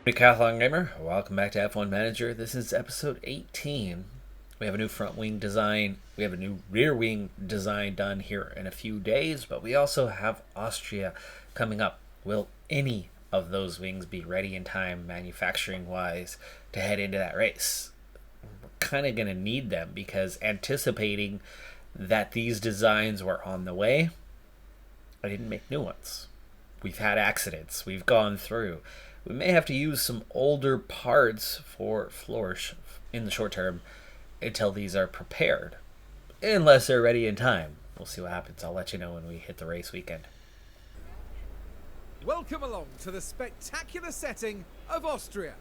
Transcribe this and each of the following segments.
Decathlon gamer, welcome back to F1 Manager. This is episode 18. We have a new front wing design. We have a new rear wing design done here in a few days, but we also have Austria coming up. Will any of those wings be ready in time, manufacturing wise, to head into that race? We're kind of going to need them because anticipating that these designs were on the way, I didn't make new ones. We've had accidents. We've gone through. We may have to use some older parts for flourish in the short term until these are prepared. Unless they're ready in time. We'll see what happens. I'll let you know when we hit the race weekend. Welcome along to the spectacular setting of Austria.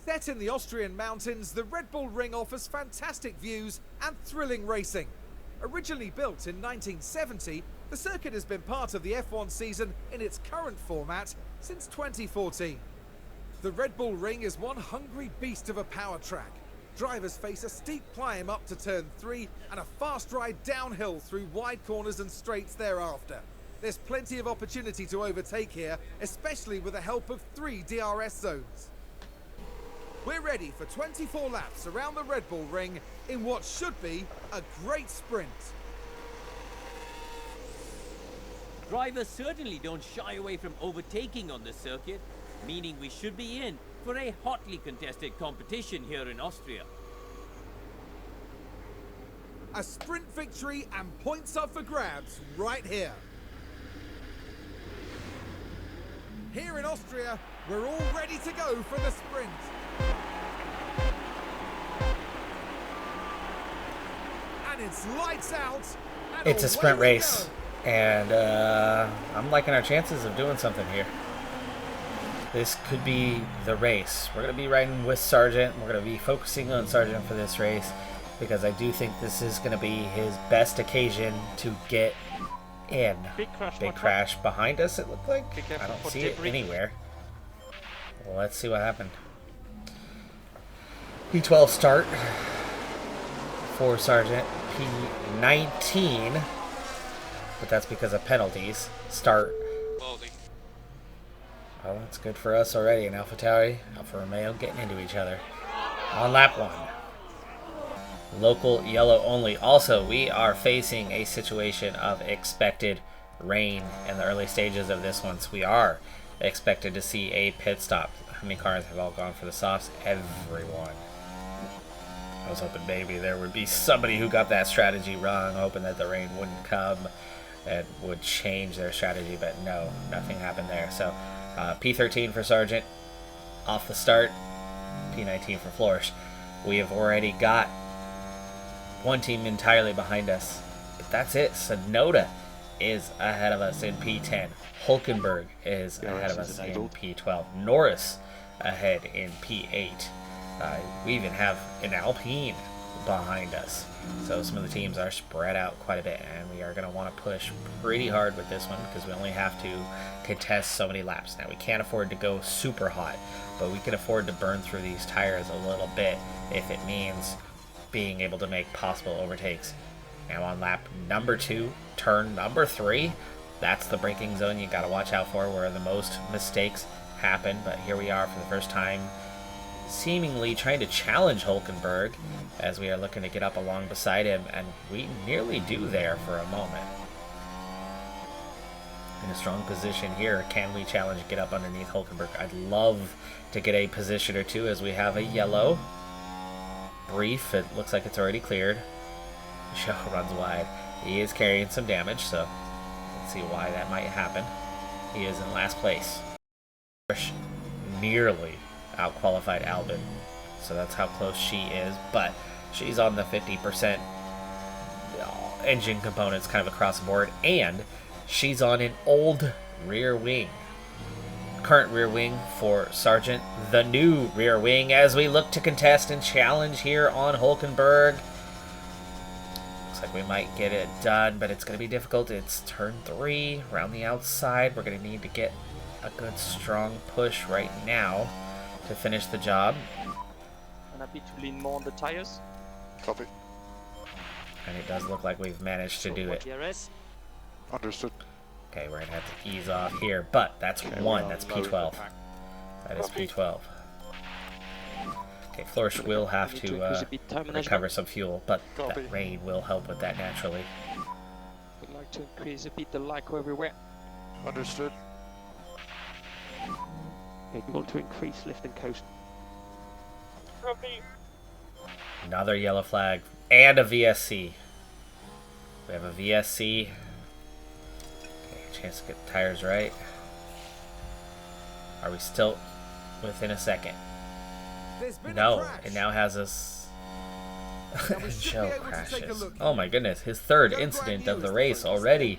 Set in the Austrian mountains, the Red Bull Ring offers fantastic views and thrilling racing. Originally built in 1970, the circuit has been part of the F1 season in its current format since 2014. The Red Bull Ring is one hungry beast of a power track. Drivers face a steep climb up to turn 3 and a fast ride downhill through wide corners and straights thereafter. There's plenty of opportunity to overtake here, especially with the help of 3 DRS zones. We're ready for 24 laps around the Red Bull Ring in what should be a great sprint. Drivers certainly don't shy away from overtaking on this circuit, meaning we should be in for a hotly contested competition here in Austria. A sprint victory and points up for grabs right here. Here in Austria, we're all ready to go for the sprint. And it's lights out. It's a sprint race, and I'm liking our chances of doing something here. This could be the race. We're going to be riding with Sargent. We're going to be focusing on Sargent for this race because I do think this is going to be his best occasion to get in. Big crash behind us, it looked like. I don't see it anywhere. Well, let's see what happened. P12 start for Sargent. P19, but that's because of penalties. Start. Well, that's good for us already. And AlphaTauri, Alfa Romeo getting into each other on lap 1. Local yellow only. Also, we are facing a situation of expected rain in the early stages of this one. So we are expected to see a pit stop. How many cars have all gone for the softs? Everyone. I was hoping maybe there would be somebody who got that strategy wrong, hoping that the rain wouldn't come and would change their strategy, but no, nothing happened there. So P13 for Sargent off the start, P19 for Flourish. We have already got one team entirely behind us, but that's it. Sonoda is ahead of us in P10. Hulkenberg is ahead of us in P12. Norris ahead in P8. We even have an Alpine behind us. So some of the teams are spread out quite a bit, and we are going to want to push pretty hard with this one because we only have to contest so many laps. Now, we can't afford to go super hot, but we can afford to burn through these tires a little bit if it means being able to make possible overtakes. Now on lap number 2, turn number 3, that's the braking zone you got to watch out for where the most mistakes happen. But here we are for the first time seemingly trying to challenge Hulkenberg as we are looking to get up along beside him, and we nearly do there for a moment. In a strong position here, can we challenge, get up underneath Hulkenberg? I'd love to get a position or two as we have a yellow. Brief, it looks like it's already cleared. Show runs wide. He is carrying some damage, so let's see why that might happen. He is in last place. Nearly out-qualified Albin, so that's how close she is, but she's on the 50% engine components kind of across the board, and she's on an old rear wing. Current rear wing for Sargent, the new rear wing as we look to contest and challenge here on Hulkenberg. Looks like we might get it done, but it's going to be difficult. It's turn 3 around the outside. We're going to need to get a good strong push right now to finish the job. I'm happy to lean more on the tires. Copy. And it does look like we've managed to do it. DRS. Understood. Okay, we're gonna have to ease off here, but that's one. That's P12. That is P12. Okay, Flourish will have to recover some fuel, but that rain will help with that naturally. Would like to increase a bit the Lyco everywhere. Understood. Okay, you want to increase lift and coast. Another yellow flag and a VSC. We have a VSC. Okay, chance to get the tires right. Are we still within a second? No, it now has us. Joe crashes. Oh my goodness, his third incident of the race already.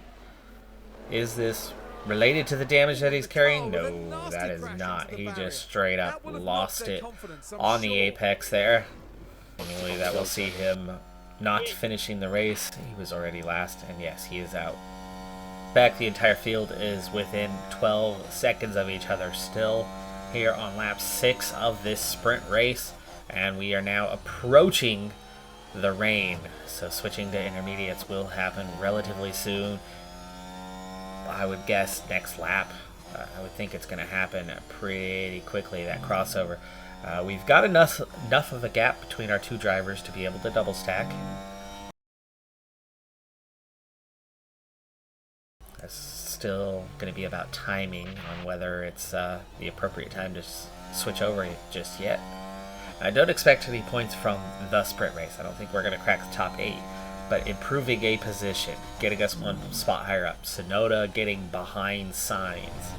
Is this related to the damage that he's carrying? No, that is not. He just straight up lost it on the apex there. Only that will see him not finishing the race. He was already last, and yes, he is out. Back, the entire field is within 12 seconds of each other still here on lap 6 of this sprint race, and we are now approaching the rain, so switching to intermediates will happen relatively soon. I would guess next lap. I would think it's going to happen pretty quickly, that crossover. We've got enough of a gap between our two drivers to be able to double stack. That's still going to be about timing on whether it's the appropriate time to switch over just yet. I don't expect any points from the sprint race. I don't think we're going to crack the top 8. But improving a position, getting us one spot higher up, Sonoda getting behind signs.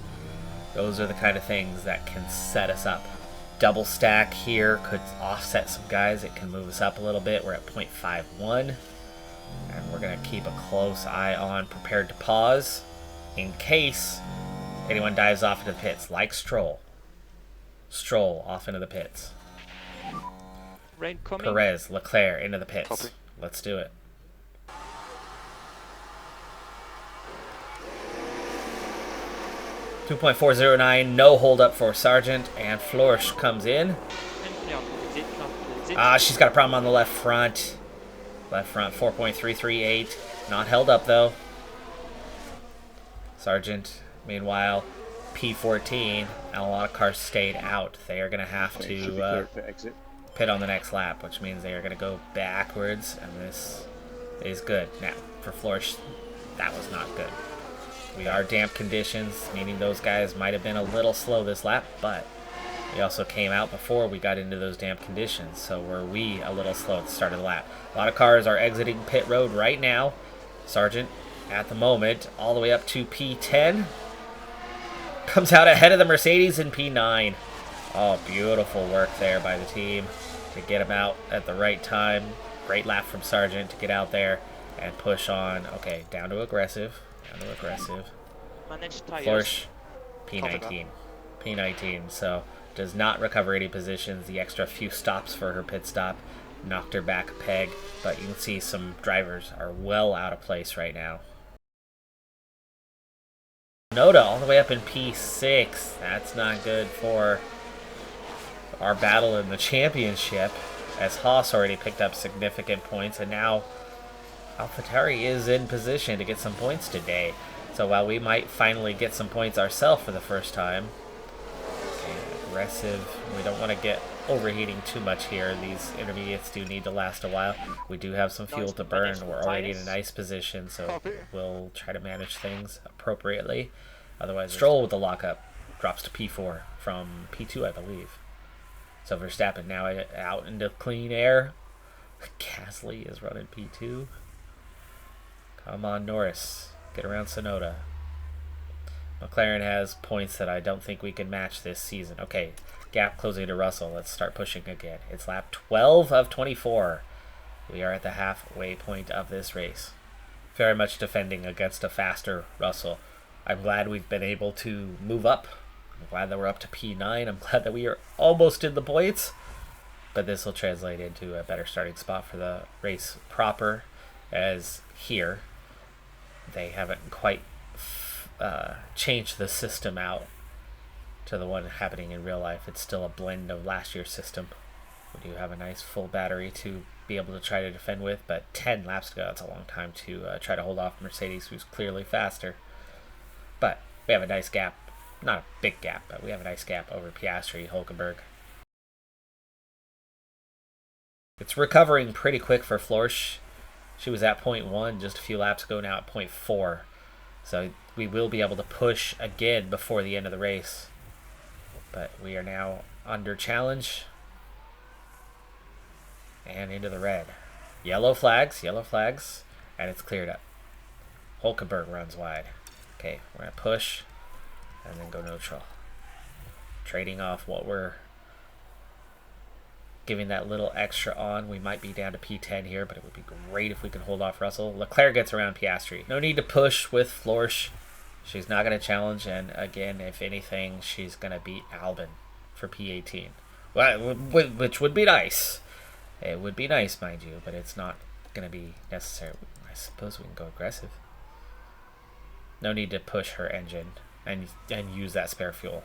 Those are the kind of things that can set us up. Double stack here could offset some guys. It can move us up a little bit. We're at 0.51. And we're going to keep a close eye on, prepared to pause in case anyone dives off into the pits, like Stroll. Stroll off into the pits. Rain coming. Perez, Leclerc into the pits. Copy. Let's do it. .409, no hold up for Sargent, and Flourish comes in. She's got a problem on the left front. Left front, 4.338. Not held up, though. Sargent, meanwhile, P14, and a lot of cars stayed out. They are going to have to pit on the next lap, which means they are going to go backwards, and this is good. Now, for Flourish, that was not good. We are damp conditions, meaning those guys might have been a little slow this lap, but we also came out before we got into those damp conditions, so were we a little slow at the start of the lap. A lot of cars are exiting pit road right now. Sargent, at the moment, all the way up to P10. Comes out ahead of the Mercedes in P9. Oh, beautiful work there by the team to get him out at the right time. Great lap from Sargent to get out there and push on. Okay, down to aggressive. Down to aggressive. Flourish, P19. P19, so does not recover any positions. The extra few stops for her pit stop knocked her back a peg, but you can see some drivers are well out of place right now. Noda all the way up in P6. That's not good for our battle in the championship, as Haas already picked up significant points, and now AlphaTauri is in position to get some points today. So while we might finally get some points ourselves for the first time, okay, aggressive. We don't want to get overheating too much here. These intermediates do need to last a while. We do have some fuel to burn. We're already in a nice position, so we'll try to manage things appropriately. Otherwise, Stroll with the lockup drops to P4 from P2, I believe. So Verstappen now out into clean air. Gasly is running P2. Come on, Norris. Get around Sonoda. McLaren has points that I don't think we can match this season. Okay, gap closing to Russell. Let's start pushing again. It's lap 12 of 24. We are at the halfway point of this race. Very much defending against a faster Russell. I'm glad we've been able to move up. I'm glad that we're up to P9. I'm glad that we are almost in the points. But this will translate into a better starting spot for the race proper, as here they haven't quite changed the system out to the one happening in real life. It's still a blend of last year's system. We do have a nice full battery to be able to try to defend with, but 10 laps to go, that's a long time to try to hold off Mercedes, who's clearly faster. But we have a nice gap. Not a big gap, but we have a nice gap over Piastri, Hulkenberg. It's recovering pretty quick for Florsch. She was at 0.1 just a few laps ago, now at 0.4. So we will be able to push again before the end of the race. But we are now under challenge. And into the red. Yellow flags, and it's cleared up. Hulkenberg runs wide. Okay, we're going to push and then go neutral. Trading off what we're giving that little extra on. We might be down to P10 here, but it would be great if we could hold off Russell. Leclerc gets around Piastri. No need to push with Florsch. She's not going to challenge, and again, if anything, she's going to beat Albon for P18. Well, which would be nice. It would be nice, mind you, but it's not going to be necessary. I suppose we can go aggressive. No need to push her engine and use that spare fuel.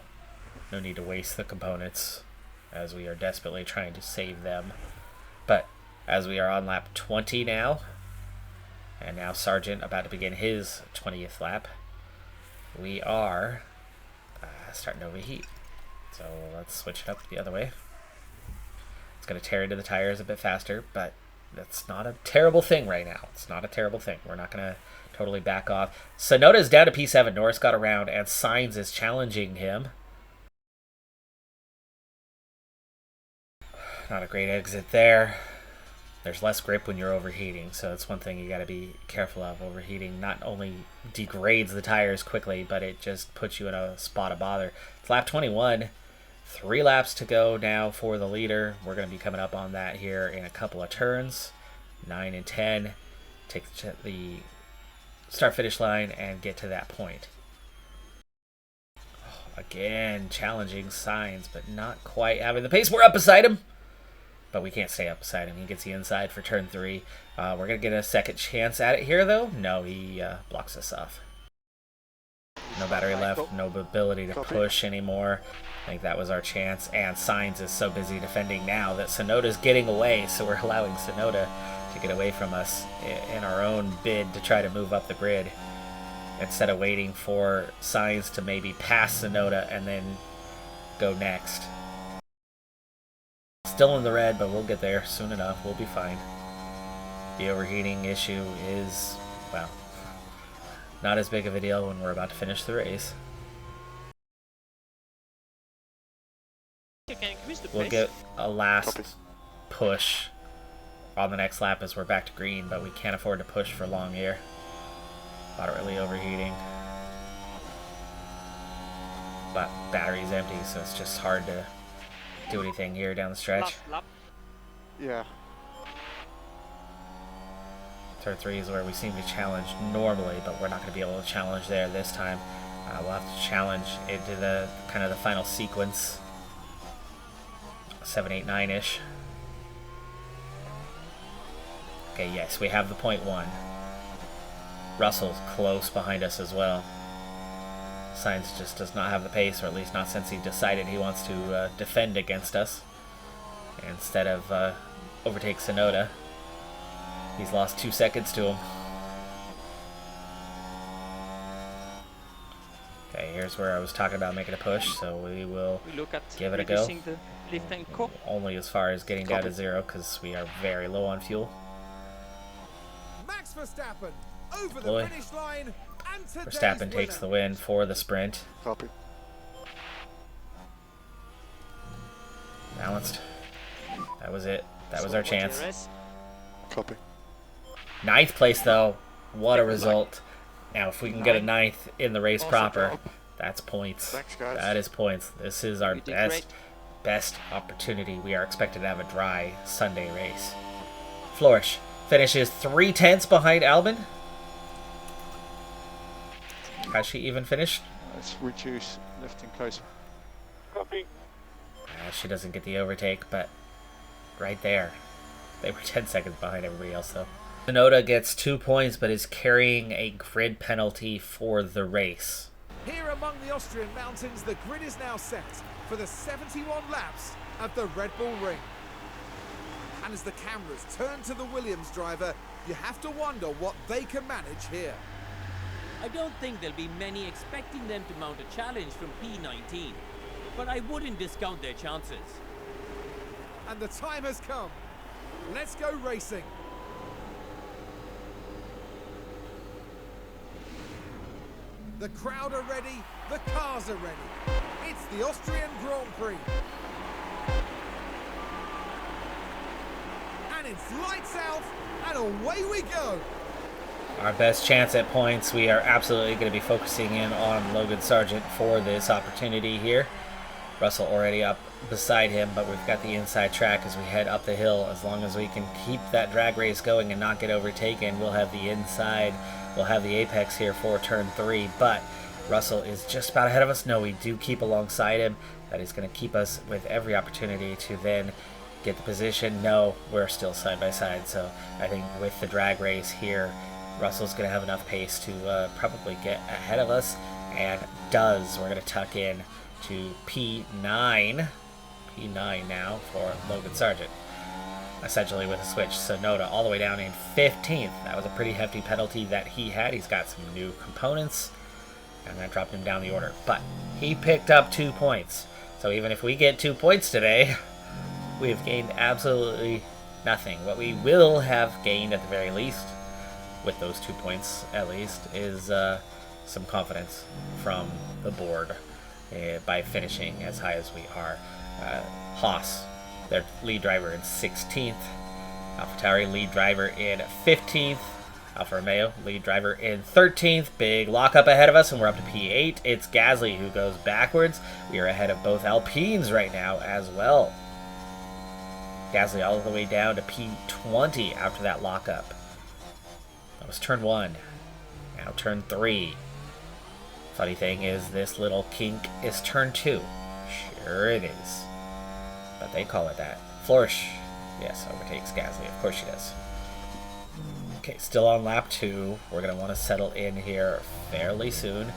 No need to waste the components, as we are desperately trying to save them. But as we are on lap 20 now, and now Sargent about to begin his 20th lap, we are starting to overheat. So let's switch it up the other way. It's going to tear into the tires a bit faster, but that's not a terrible thing right now. It's not a terrible thing. We're not going to totally back off. Tsunoda's down to P7. Norris got around, and Sainz is challenging him. Not a great exit there. There's less grip when you're overheating, so it's one thing you got to be careful of. Overheating not only degrades the tires quickly, but it just puts you in a spot of bother. It's lap 21. 3 laps to go now for the leader. We're going to be coming up on that here in a couple of turns. 9 and 10. Take the start-finish line and get to that point. Again, challenging Sainz, but not quite having the pace. We're up beside him, but we can't stay up beside him. He gets the inside for turn 3. We're going to get a second chance at it here, though. No, he blocks us off. No battery left, no ability to push anymore. I think that was our chance, and Sainz is so busy defending now that Tsunoda's getting away, so we're allowing Tsunoda to get away from us in our own bid to try to move up the grid, instead of waiting for Sainz to maybe pass Tsunoda and then go next. Still in the red, but we'll get there soon enough. We'll be fine. The overheating issue is, well, not as big of a deal when we're about to finish the race. We'll get a last push on the next lap as we're back to green, but we can't afford to push for long here. Moderately overheating. But battery's empty, so it's just hard to do anything here down the stretch. Yeah. Turn 3 is where we seem to challenge normally, but we're not going to be able to challenge there this time. We'll have to challenge into the kind of the final sequence. 7, 8, 9-ish. Okay, yes, we have the 0.1. Russell's close behind us as well. Sainz just does not have the pace, or at least not since he decided he wants to defend against us instead of overtake Tsunoda. He's lost 2 seconds to him. Okay, here's where I was talking about making a push, so we will give it a go. Only as far as getting down to 0, because we are very low on fuel. Max Verstappen over the finish line, and Verstappen takes the win for the sprint. Copy. Balanced. That was it. That was our chance. Copy. 9th place, though. What a result. Now, if we can get a 9th in the race proper, that's points. Thanks, guys. That is points. This is our best opportunity. We are expected to have a dry Sunday race. Florsch finishes 3/10 behind Albon. Has she even finished? Let's reduce lifting closer. Copy. She doesn't get the overtake, but right there. They were 10 seconds behind everybody else, though. Tsunoda gets 2 points, but is carrying a grid penalty for the race. Here among the Austrian mountains, the grid is now set for the 71 laps at the Red Bull Ring. And as the cameras turn to the Williams driver, you have to wonder what they can manage here. I don't think there'll be many expecting them to mount a challenge from P19, but I wouldn't discount their chances. And the time has come. Let's go racing. The crowd are ready, the cars are ready. It's the Austrian Grand Prix. And it's lights out, and away we go. Our best chance at points. We are absolutely going to be focusing in on Logan Sargent for this opportunity here. Russell already up beside him, but we've got the inside track as we head up the hill. As long as we can keep that drag race going and not get overtaken, we'll have the inside, we'll have the apex here for turn 3. But Russell is just about ahead of us. No, we do keep alongside him. That is going to keep us with every opportunity to then get the position. No, we're still side by side. So I think with the drag race here, Russell's going to have enough pace to probably get ahead of us, and does. We're going to tuck in to P9 now for Logan Sargent, essentially with a switch. Sonoda all the way down in 15th. That was a pretty hefty penalty that he had. He's got some new components, and that dropped him down the order, but he picked up 2 points. So even if we get 2 points today, we've gained absolutely nothing. What we will have gained at the very least, with those 2 points at least, is some confidence from the board by finishing as high as we are. Haas, their lead driver, in 16th. AlphaTauri, lead driver in 15th. Alfa Romeo, lead driver in 13th. Big lockup ahead of us, and we're up to P8. It's Gasly who goes backwards. We are ahead of both Alpines right now as well. Gasly all the way down to P20 after that lockup. That was turn 1. Now turn 3. Funny thing is, this little kink is turn 2. Sure it is. But they call it that. Flourish, yes, overtakes Gasly. Of course she does. Okay, still on lap 2. We're going to want to settle in here fairly soon.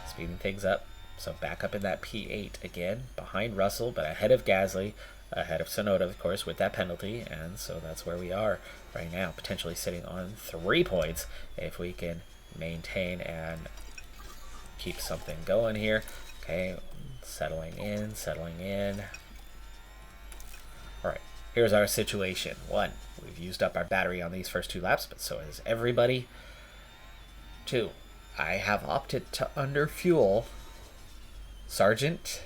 Speeding things up. So back up in that P8 again. Behind Russell, but ahead of Gasly. Ahead of Sonoda, of course, with that penalty. And so that's where we are right now. Potentially sitting on 3 points if we can maintain and keep something going here. Okay, settling in, settling in. Alright, here's our situation. 1, we've used up our battery on these first 2 laps, but so has everybody. 2, I have opted to underfuel Sargent.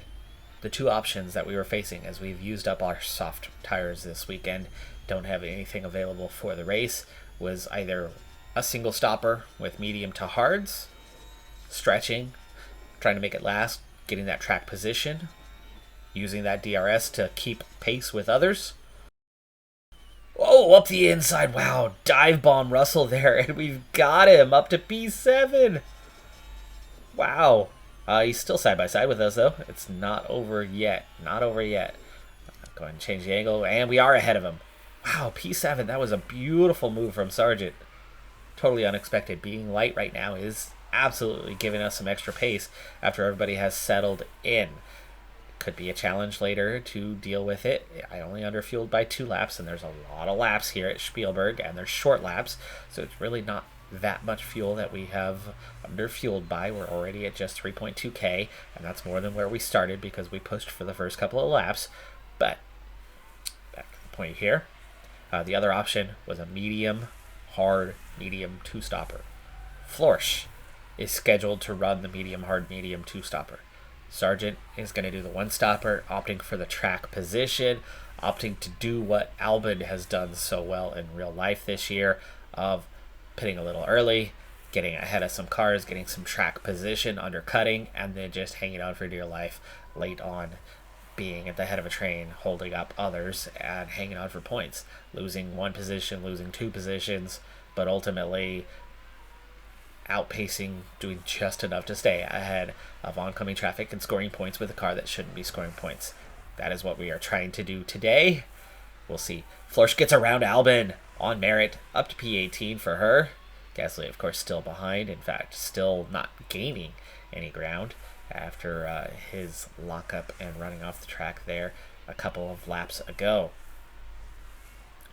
The 2 options that we were facing as we've used up our soft tires this weekend, don't have anything available for the race, was either a single stopper with medium to hards, stretching, trying to make it last, getting that track position, using that DRS to keep pace with others. Oh, up the inside. Wow, dive bomb Russell there, and we've got him up to P7. Wow. He's still side by side with us, though. It's not over yet. Not over yet. Go ahead and change the angle, and we are ahead of him. Wow, P7. That was a beautiful move from Sargent. Totally unexpected. Being light right now is absolutely giving us some extra pace after everybody has settled in. Could be a challenge later to deal with it. I only underfueled by 2 laps, and there's a lot of laps here at Spielberg, and they're short laps, so it's really not that much fuel that we have underfueled by. We're already at just 3.2k, and that's more than where we started because we pushed for the first couple of laps. But back to the point here, the other option was a medium hard medium 2-stopper. Flourish is scheduled to run the medium hard medium 2-stopper. Sargent is going to do the 1-stopper, opting for the track position, opting to do what Albon has done so well in real life this year, of pitting a little early, getting ahead of some cars, getting some track position, undercutting, and then just hanging on for dear life late on, being at the head of a train, holding up others, and hanging on for points. Losing 1 position, losing 2 positions, but ultimately outpacing, doing just enough to stay ahead of oncoming traffic and scoring points with a car that shouldn't be scoring points. That is what we are trying to do today. We'll see. Flourish gets around Albon on merit, up to P18 for her. Gasly, of course, still behind. In fact, still not gaining any ground after his lockup and running off the track there a couple of laps ago.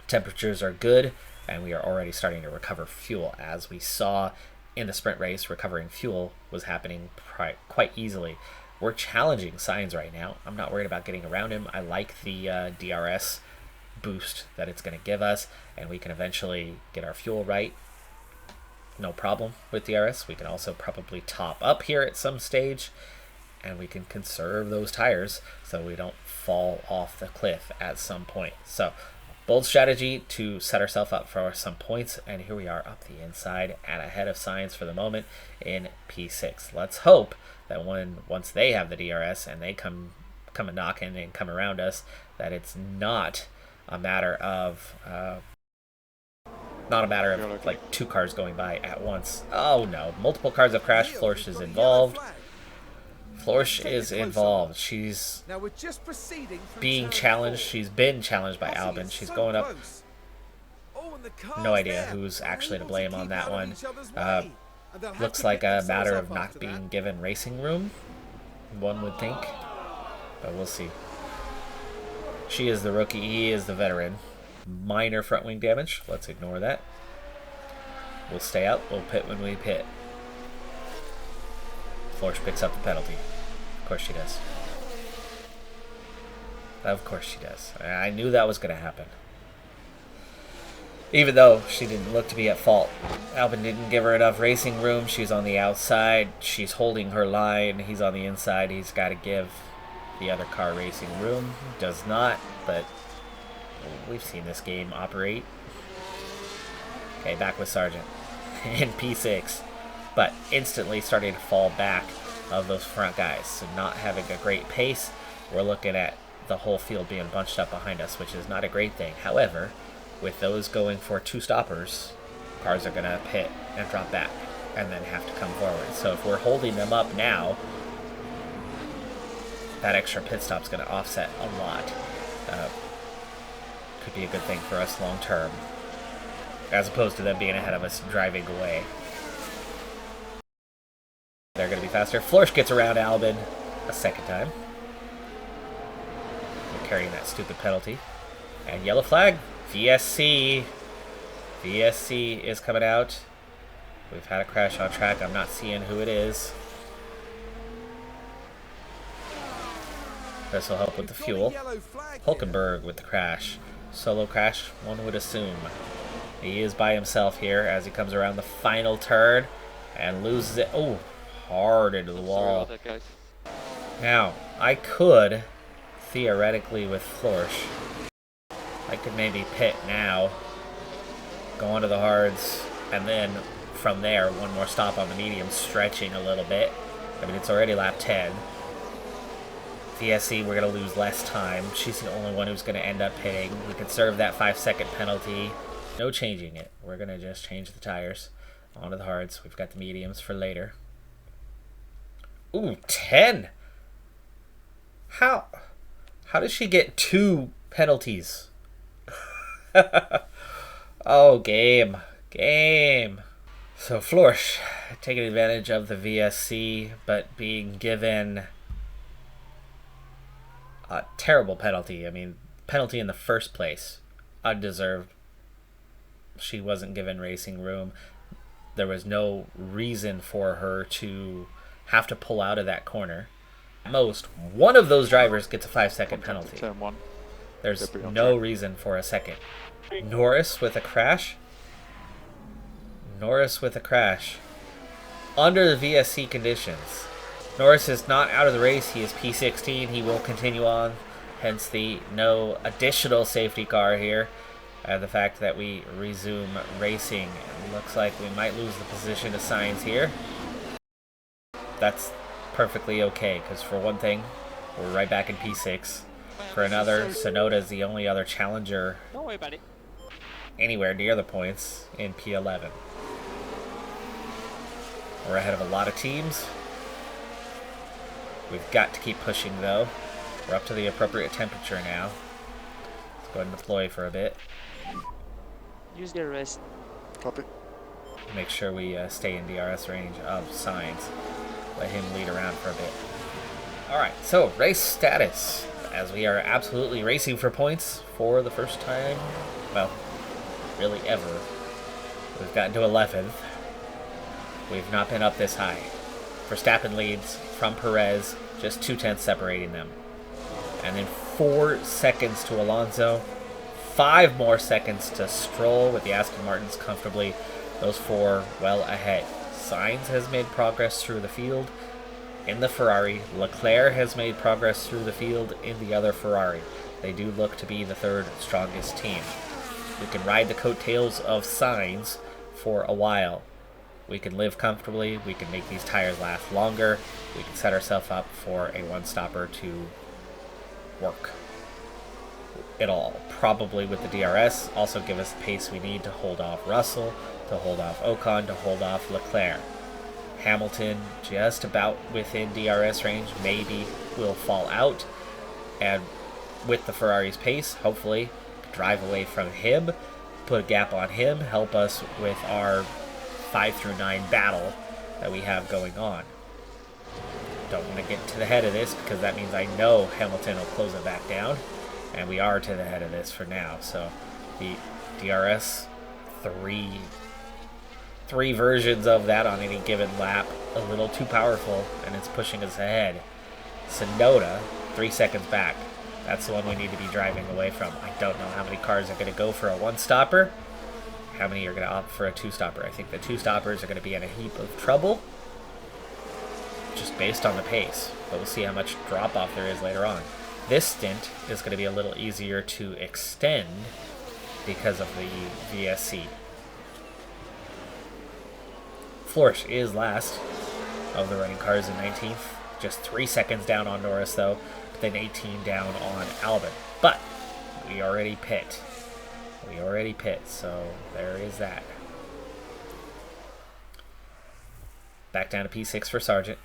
Temperatures are good, and we are already starting to recover fuel, as we saw in the sprint race, recovering fuel was happening quite easily. We're challenging Signs right now. I'm not worried about getting around him. I like the DRS boost that it's going to give us, and we can eventually get our fuel right. No problem with DRS. We can also probably top up here at some stage, and we can conserve those tires so we don't fall off the cliff at some point. So bold strategy to set ourselves up for some points, and here we are up the inside and ahead of Signs for the moment in P6. Let's hope that once they have the DRS and they come a knocking and come around us, that it's not a matter of like 2 cars going by at once. Oh no, multiple cars have crashed. Florsch is involved. Florsch is involved. She's being challenged. She's been challenged by Albin. She's going up. No idea who's actually to blame on that one. Looks like a matter of not being given racing room, one would think. But we'll see. She is the rookie. He is the veteran. Minor front wing damage. Let's ignore that. We'll stay out. We'll pit when we pit. Florsch picks up the penalty. Of course she does. Of course she does. I knew that was going to happen. Even though she didn't look to be at fault. Albin didn't give her enough racing room. She's on the outside. She's holding her line. He's on the inside. He's got to give the other car racing room. Does not, but we've seen this game operate. Okay, back with Sargent in P6. But instantly starting to fall back of those front guys. So not having a great pace. We're looking at the whole field being bunched up behind us, which is not a great thing. However, with those going for 2 stoppers, cars are going to pit and drop back and then have to come forward. So if we're holding them up now, that extra pit stop is going to offset a lot. Could be a good thing for us long term, as opposed to them being ahead of us driving away. They're going to be faster. Florsch gets around Albin a second time. We're carrying that stupid penalty. And yellow flag. VSC. VSC is coming out. We've had a crash on track. I'm not seeing who it is. This will help with the fuel. Hulkenberg with the crash. Solo crash, one would assume. He is by himself here as he comes around the final turn and loses it. Oh, hard into the wall. Now, I could, theoretically with Florsch, I could maybe pit now, go onto the hards, and then from there, one more stop on the medium, stretching a little bit. I mean, it's already lap 10. VSC, we're going to lose less time. She's the only one who's going to end up pitting. We could serve that 5-second penalty. No changing it. We're going to just change the tires onto the hards. We've got the mediums for later. Ooh, 10! How does she get 2 penalties? Oh, game. So Florsch taking advantage of the VSC, but being given a terrible penalty. I mean, penalty in the first place. Undeserved. She wasn't given racing room. There was no reason for her to have to pull out of that corner. At most, one of those drivers gets a 5-second penalty. There's no reason for a second. Norris with a crash. Under the VSC conditions. Norris is not out of the race. He is P16. He will continue on. Hence the no additional safety car here. The fact that we resume racing. It looks like we might lose the position to Signs here. That's perfectly okay, because for one thing, we're right back in P6. For another, Sonoda is the only other challenger anywhere near the points in P11. We're ahead of a lot of teams. We've got to keep pushing, though. We're up to the appropriate temperature now. Let's go ahead and deploy for a bit. Use the rest. Copy. Make sure we stay in DRS range of Signs. Let him lead around for a bit. Alright, so race status. As we are absolutely racing for points for the first time, well, really ever. We've gotten to 11th. We've not been up this high. Verstappen leads from Perez, just 2/10 separating them. And then 4 seconds to Alonso, 5 more seconds to Stroll with the Aston Martins comfortably, those 4 well ahead. Sainz has made progress through the field in the Ferrari. Leclerc has made progress through the field in the other Ferrari. They do look to be the 3rd strongest team. We can ride the coattails of Sainz for a while. We can live comfortably. We can make these tires last longer. We can set ourselves up for a one-stopper to work. It'll probably, with the DRS, also give us the pace we need to hold off Russell, to hold off Ocon, to hold off Leclerc. Hamilton, just about within DRS range, maybe will fall out. And with the Ferrari's pace, hopefully, drive away from him, put a gap on him, help us with our 5 through 9 battle that we have going on. Don't want to get to the head of this because that means I know Hamilton will close it back down, and we are to the head of this for now. So the DRS, three versions of that on any given lap, a little too powerful, and it's pushing us ahead. Sonoda, 3 seconds back. That's the one we need to be driving away from. I don't know how many cars are going to go for a one-stopper. How many are going to opt for a two-stopper? I think the two-stoppers are going to be in a heap of trouble, just based on the pace. But we'll see how much drop-off there is later on. This stint is going to be a little easier to extend because of the VSC. Florsch is last of the running cars in 19th. Just 3 seconds down on Norris, though. But then 18 down on Albon. But we already pit. So there is that. Back down to P6 for Sargent.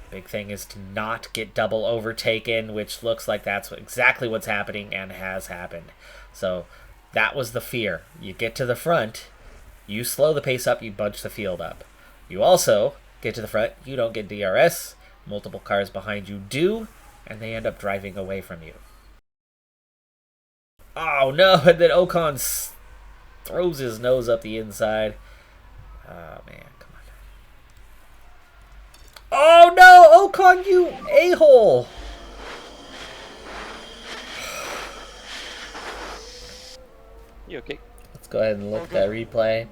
Big thing is to not get double overtaken, which looks like that's exactly what's happening and has happened. So that was the fear. You get to the front, you slow the pace up, you bunch the field up. You also get to the front, you don't get DRS, multiple cars behind you do, and they end up driving away from you. Oh no, and then Ocon throws his nose up the inside. Oh man, come on. Oh no, Ocon, you a-hole! You okay? Let's go ahead and look at that replay.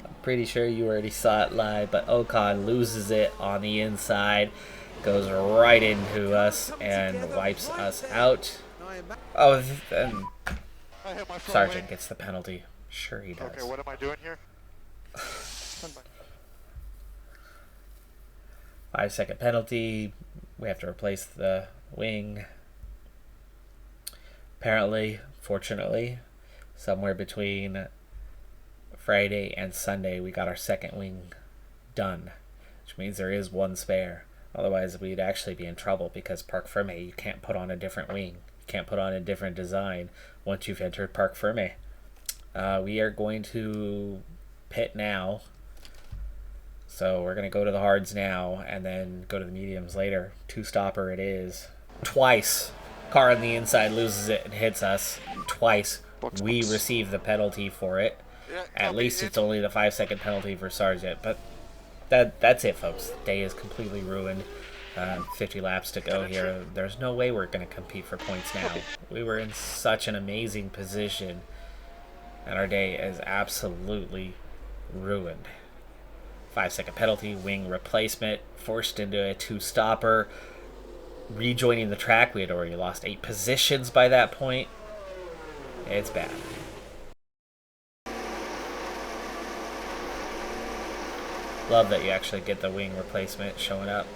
I'm pretty sure you already saw it live, but Ocon loses it on the inside, goes right into us, and wipes us out. Oh, and Sargent gets the penalty. Sure he does. Okay, what am I doing here? 5-second penalty. We have to replace the wing. Apparently, fortunately, somewhere between Friday and Sunday, we got our second wing done, which means there is one spare. Otherwise, we'd actually be in trouble because Parc Ferme, you can't put on a different wing. You can't put on a different design once you've entered Parc Ferme. We are going to pit now. So we're going to go to the hards now and then go to the mediums later. Two-stopper it is. Twice. Car on the inside loses it and hits us. Twice. We receive the penalty for it. At least it's only the 5-second penalty for Sargent. But that's it, folks. The day is completely ruined. 50 laps to go here. There's no way we're going to compete for points now. We were in such an amazing position, and our day is absolutely ruined. 5-second penalty, wing replacement, forced into a two-stopper, rejoining the track. We had already lost 8 positions by that point. It's bad. Love that you actually get the wing replacement showing up.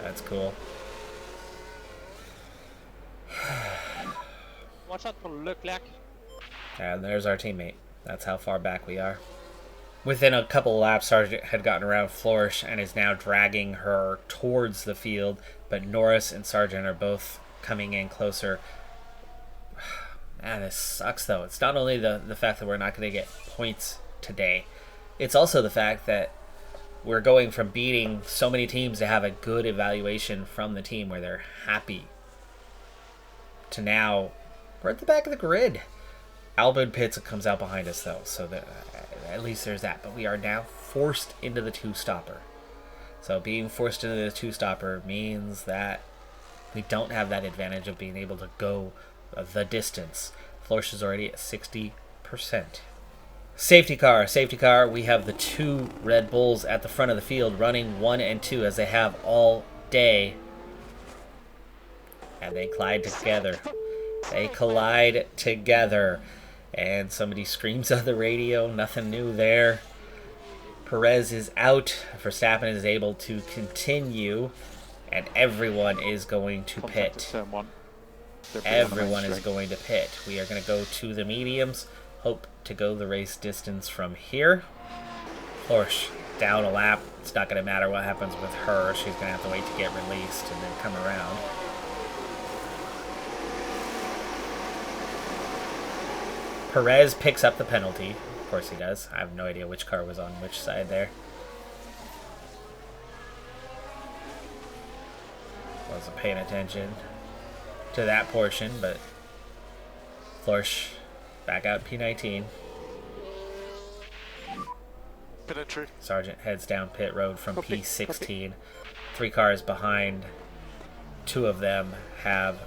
That's cool. Watch out for Leclerc. And there's our teammate. That's how far back we are. Within a couple of laps, Sargent had gotten around Florsch and is now dragging her towards the field, but Norris and Sargent are both coming in closer. Man, this sucks, though. It's not only the fact that we're not going to get points today, it's also the fact that we're going from beating so many teams to have a good evaluation from the team where they're happy to now we're at the back of the grid. Albon pits comes out behind us, though, so that, at least there's that. But we are now forced into the two-stopper. So being forced into the two-stopper means that we don't have that advantage of being able to go the distance. Florsch is already at 60%. Safety car. We have the 2 Red Bulls at the front of the field running 1 and 2 as they have all day. And they collide together. And somebody screams on the radio. Nothing new there. Perez is out. Verstappen is able to continue. And everyone is going to pit. Turn 1. Everyone is going to pit. We are going to go to the mediums. Hope to go the race distance from here. Florsch down a lap. It's not going to matter what happens with her. She's going to have to wait to get released and then come around. Perez picks up the penalty. Of course he does. I have no idea which car was on which side there. Wasn't paying attention to that portion, but Florsch back out P19. Pit entry. Sargent heads down pit road from P16. 3 cars behind. 2 of them have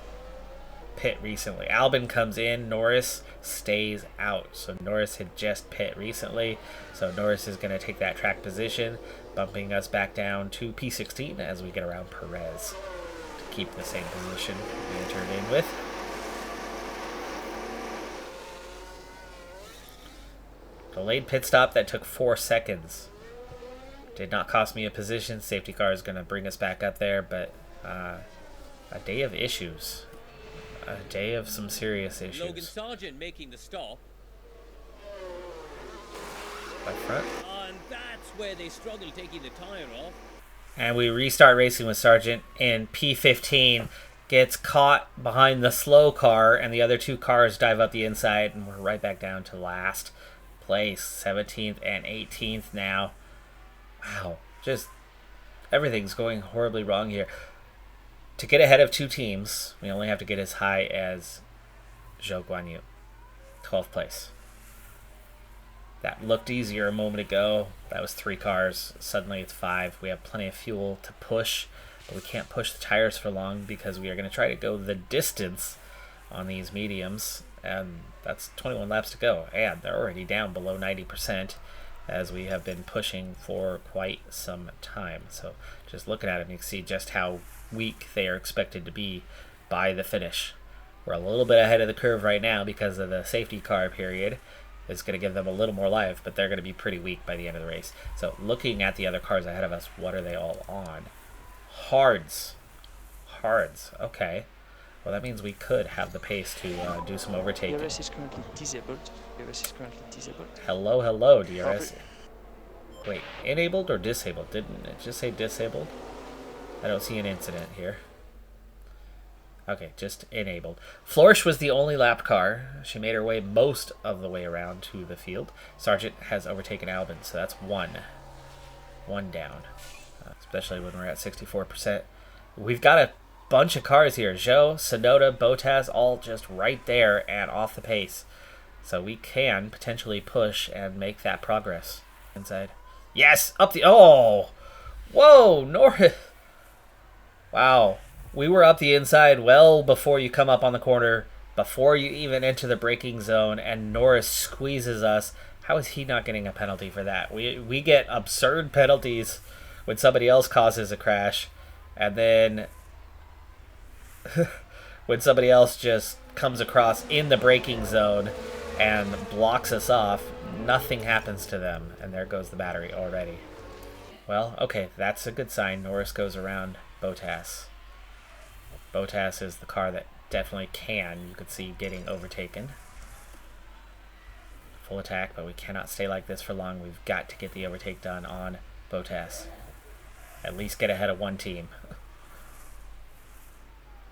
pit recently. Albon comes in. Norris stays out. So Norris had just pit recently. So Norris is going to take that track position, bumping us back down to P16 as we get around Perez to keep the same position we entered in with. Delayed pit stop that took 4 seconds. Did not cost me a position. Safety car is going to bring us back up there, but a day of issues. A day of some serious issues. Logan Sargent making the stop. By front. And that's where they struggle taking the tire off. And we restart racing with Sargent in P15. Gets caught behind the slow car, and the other 2 cars dive up the inside, and we're right back down to last place. 17th and 18th now. Wow. Just everything's going horribly wrong here. To get ahead of 2 teams, we only have to get as high as Zhou Guanyu. 12th place. That looked easier a moment ago. That was 3 cars. Suddenly it's 5. We have plenty of fuel to push, but we can't push the tires for long because we are going to try to go the distance on these mediums. And that's 21 laps to go. And they're already down below 90% as we have been pushing for quite some time. So just looking at them, you can see just how weak they are expected to be by the finish. We're a little bit ahead of the curve right now because of the safety car period. It's going to give them a little more life, but they're going to be pretty weak by the end of the race. So looking at the other cars ahead of us, what are they all on? Hards. Okay. Well, that means we could have the pace to do some overtaking. DRS is currently disabled. Hello, DRS. Wait, enabled or disabled? Didn't it just say disabled? I don't see an incident here. Okay, just enabled. Florsch was the only lap car. She made her way most of the way around to the field. Sargent has overtaken Albon, so that's 1 down. Especially when we're at 64%. We've got a bunch of cars here. Zhou, Sonoda, Bottas, all just right there and off the pace. So we can potentially push and make that progress. Inside. Yes! Up the... Oh! Whoa! Norris! Wow. We were up the inside well before you come up on the corner, before you even enter the braking zone, and Norris squeezes us. How is he not getting a penalty for that? We get absurd penalties when somebody else causes a crash, and then when somebody else just comes across in the braking zone and blocks us off, nothing happens to them, and there goes the battery already. Well, okay, that's a good sign. Norris goes around Bottas. Bottas is the car that definitely you could see getting overtaken. Full attack, but we cannot stay like this for long. We've got to get the overtake done on Bottas. At least get ahead of 1 team.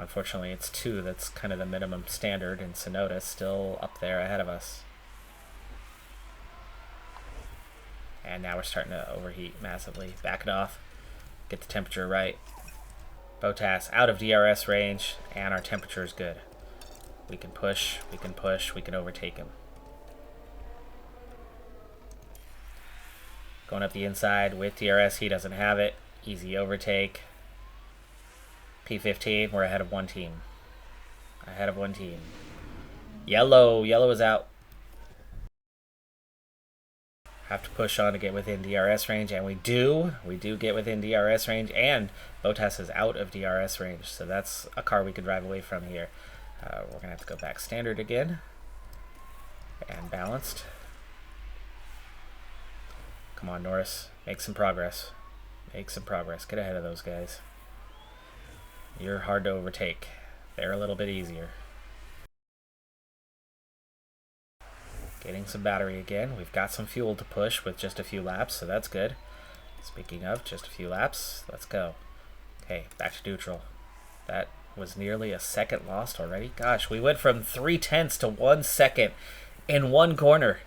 Unfortunately, it's 2. That's kind of the minimum standard, and Sonoda's still up there ahead of us. And now we're starting to overheat massively. Back it off. Get the temperature right. Bottas out of DRS range, and our temperature is good. We can push, we can overtake him. Going up the inside with DRS. He doesn't have it. Easy overtake. P15. We're ahead of one team. Ahead of one team. Yellow. Yellow is out. Have to push on to get within DRS range, and we do. We do get within DRS range, and Bottas is out of DRS range, so that's a car we could drive away from here. We're going to have to go back standard again. And balanced. Come on, Norris. Make some progress. Make some progress. Get ahead of those guys. You're hard to overtake. They're a little bit easier. Getting some battery again. We've got some fuel to push with just a few laps, so that's good. Speaking of just a few laps, let's go. Okay, back to neutral. That was nearly a second lost already. Gosh, we went from 0.3 to 1 second in one corner.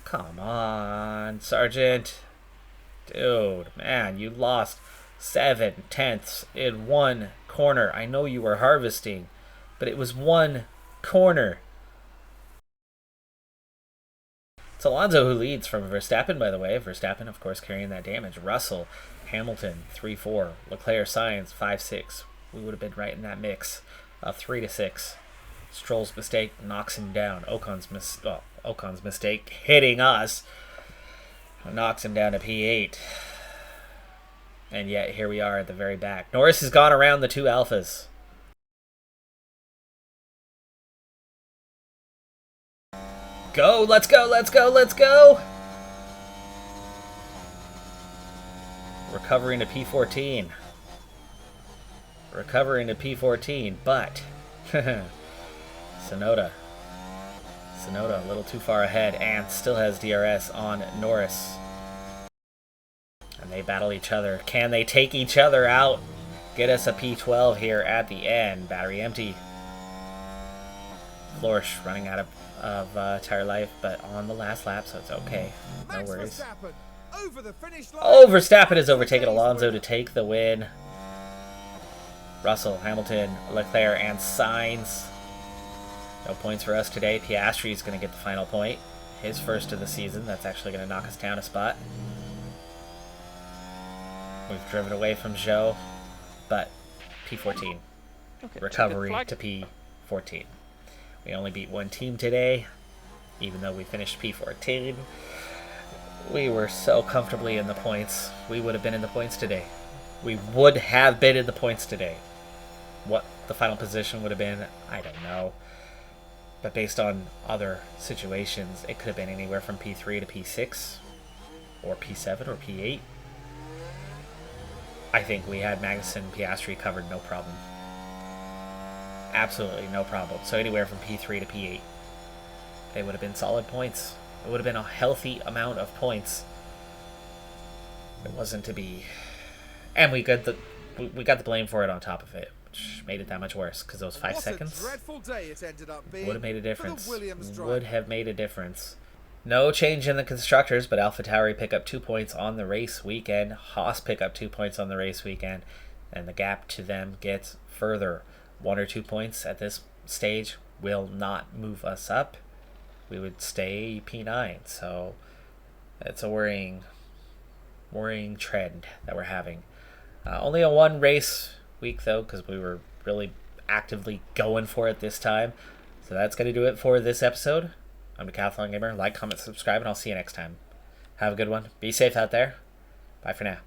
Come on, Sergeant. Dude, man, you lost 0.7 in one corner. I know you were harvesting, but it was one corner. It's Alonso who leads from Verstappen, by the way. Verstappen, of course, carrying that damage. Russell, Hamilton, 3-4. Leclerc, Sainz, 5-6. We would have been right in that mix of 3-6. Stroll's mistake knocks him down. Ocon's mistake hitting us knocks him down to P8. And yet, here we are at the very back. Norris has gone around the two Alphas. Go, let's go, let's go, let's go! Recovering to P14. Recovering to P14, but Tsunoda a little too far ahead and still has DRS on Norris. And they battle each other. Can they take each other out? Get us a P12 here at the end. Battery empty. Florsch running out of tire life, but on the last lap, so it's okay. No worries. Verstappen has overtaken Alonso to take the win. Russell, Hamilton, Leclerc, and Sainz. No points for us today. Piastri is going to get the final point. His first of the season. That's actually going to knock us down a spot. We've driven away from Zhou, but P14. Okay, Recovery to P14. We only beat one team today, even though we finished P14. We were so comfortably in the points. We would have been in the points today. We would have been in the points today. What the final position would have been, I don't know. But based on other situations, it could have been anywhere from P3 to P6, or P7 or P8. I think we had Magnussen and Piastri covered no problem. Absolutely no problem. So anywhere from P3 to P8. They would have been solid points. It would have been a healthy amount of points. It wasn't to be. And we got the blame for it on top of it, which made it that much worse, because those 5 seconds would have made a difference. Would have made a difference. No change in the constructors, but AlphaTauri pick up 2 points on the race weekend. Haas pick up 2 points on the race weekend, and the gap to them gets further. 1 or 2 points at this stage will not move us up. We would stay P9, so it's a worrying trend that we're having. Only a 1 race week, though, because we were really actively going for it this time. So that's going to do it for this episode. I'm Decathlon Gamer. Like, comment, subscribe, and I'll see you next time. Have a good one. Be safe out there. Bye for now.